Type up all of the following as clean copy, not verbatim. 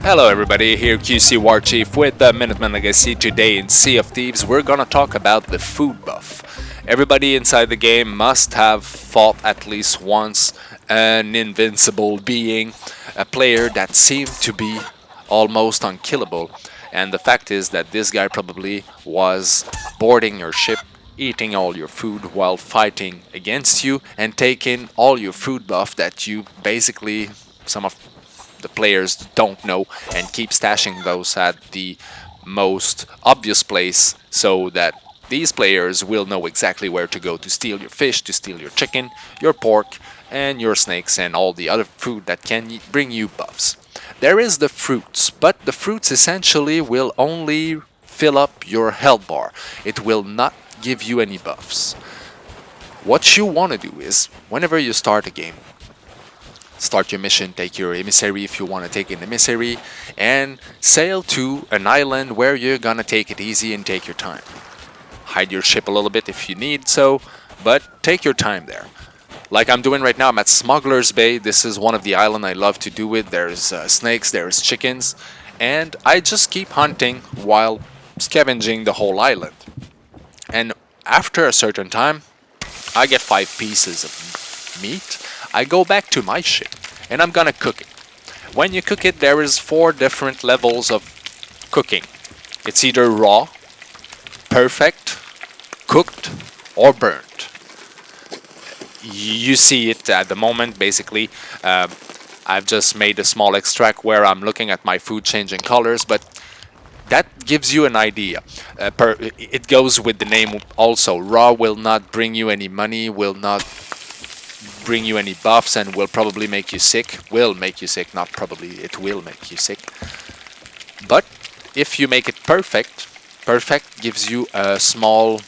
Hello everybody, here QcWarChief with the Minutemen Legacy. Today in Sea of Thieves we're gonna talk about the food buff. Everybody inside the game must have fought at least once an invincible being, a player that seemed to be almost unkillable, and the fact is that this guy probably was boarding your ship, eating all your food while fighting against you and taking all your food buff that you basically, some of the players don't know, and keep stashing those at the most obvious place so that these players will know exactly where to go to steal your fish, to steal your chicken, your pork, and your snakes, and all the other food that can bring you buffs. There is the fruits, but the fruits essentially will only fill up your health bar. It will not give you any buffs. What you want to do is, whenever you start a game, start your mission, take your emissary if you want to take an emissary, and sail to an island where you're gonna take it easy and take your time. Hide your ship a little bit if you need so, but take your time there. Like I'm doing right now, I'm at Smuggler's Bay. This is one of the islands I love to do it. There's snakes, there's chickens, and I just keep hunting while scavenging the whole island. And after a certain time, I get 5 pieces of meat. I go back to my ship and I'm gonna cook it. When you cook it, there is 4 different levels of cooking. It's either raw, perfect, cooked, or burnt. You see it at the moment. Basically, I've just made a small extract where I'm looking at my food changing colors, but that gives you an idea. It goes with the name also. Raw will not bring you any money, will not bring you any buffs, and will probably make you sick. Will make you sick, not probably, it will make you sick. But if you make it perfect, perfect gives you a small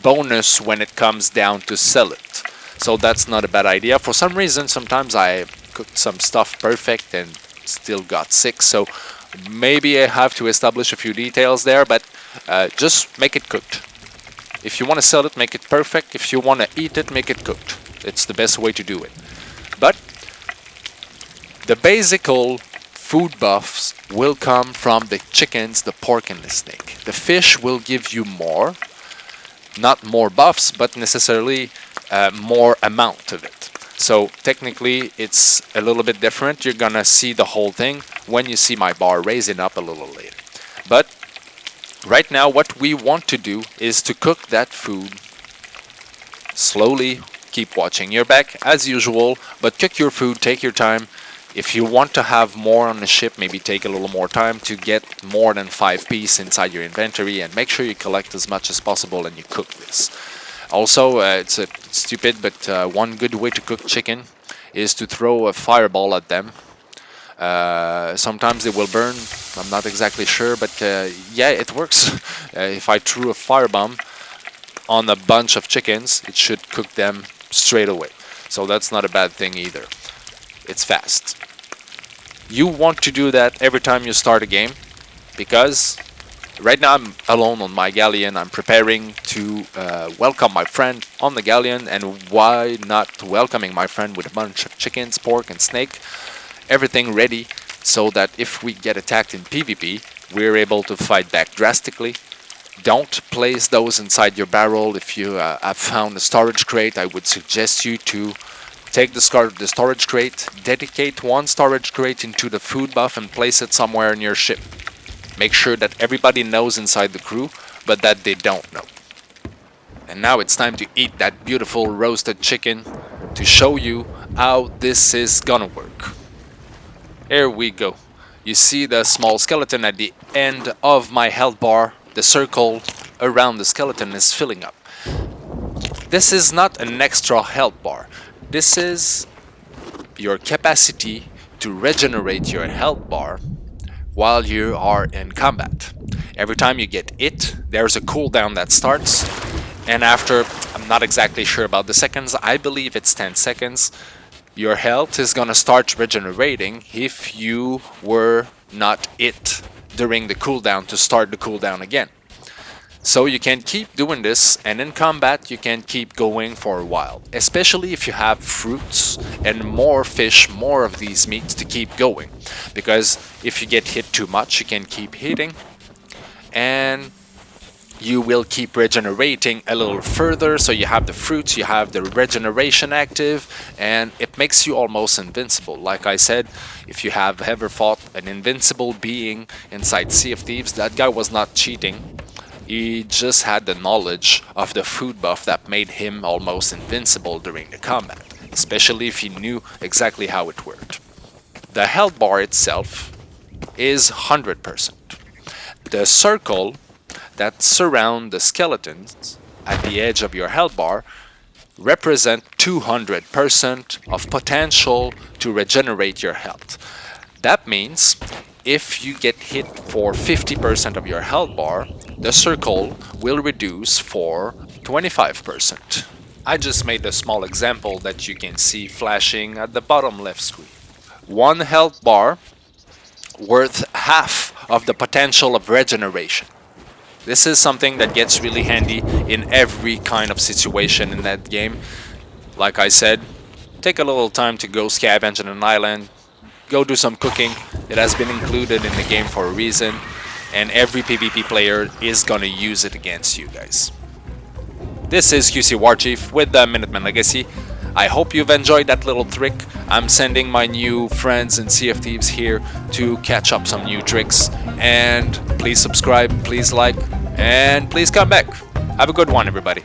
bonus when it comes down to sell it. So that's not a bad idea. For some reason, sometimes I cooked some stuff perfect and still got sick, so maybe I have to establish a few details there, but just make it cooked. If you want to sell it, make it perfect. If you want to eat it, make it cooked. It's the best way to do it. But the basic food buffs will come from the chickens, the pork, and the snake. The fish will give you more, not more buffs, but necessarily more amount of it. So technically it's a little bit different. You're gonna see the whole thing when you see my bar raising up a little later. But right now what we want to do is to cook that food slowly. Keep watching your back as usual, but cook your food, take your time. If you want to have more on the ship, maybe take a little more time to get more than 5 pieces inside your inventory, and make sure you collect as much as possible and you cook this. Also, it's stupid, but one good way to cook chicken is to throw a fireball at them. Sometimes they will burn, I'm not exactly sure, but yeah, it works. If I threw a firebomb on a bunch of chickens, it should cook them straight away. So that's not a bad thing either. It's fast. You want to do that every time you start a game, because right now I'm alone on my galleon. I'm preparing to welcome my friend on the galleon, and why not welcoming my friend with a bunch of chickens, pork, and snake, everything ready, so that if we get attacked in PvP, we're able to fight back drastically. Don't place those inside your barrel. If you have found a storage crate, I would suggest you to take the storage crate, dedicate one storage crate into the food buff, and place it somewhere in your ship. Make sure that everybody knows inside the crew, but that they don't know. And now it's time to eat that beautiful roasted chicken to show you how this is gonna work. Here we go. You see the small skeleton at the end of my health bar. The circle around the skeleton is filling up. This is not an extra health bar. This is your capacity to regenerate your health bar while you are in combat. Every time you get hit, there's a cooldown that starts, and after, I'm not exactly sure about the seconds, I believe it's 10 seconds, your health is gonna start regenerating if you were not hit during the cooldown to start the cooldown again. So you can keep doing this, and in combat you can keep going for a while, especially if you have fruits and more fish, more of these meats to keep going. Because if you get hit too much, you can keep hitting, and you will keep regenerating a little further. So you have the fruits, you have the regeneration active, and it makes you almost invincible. Like I said, if you have ever fought an invincible being inside Sea of Thieves, that guy was not cheating. He just had the knowledge of the food buff that made him almost invincible during the combat, especially if he knew exactly how it worked. The health bar itself is 100%. The circle that surround the skeletons at the edge of your health bar represent 200% of potential to regenerate your health. That means if you get hit for 50% of your health bar, the circle will reduce for 25%. I just made a small example that you can see flashing at the bottom left screen. One health bar worth half of the potential of regeneration. This is something that gets really handy in every kind of situation in that game. Like I said, take a little time to go scavenge on an island, go do some cooking. It has been included in the game for a reason, and every PvP player is gonna use it against you guys. This is QcWarChief with the Minutemen Legacy. I hope you've enjoyed that little trick. I'm sending my new friends in Sea of Thieves here to catch up some new tricks. And please subscribe, please like, and please come back. Have a good one, everybody.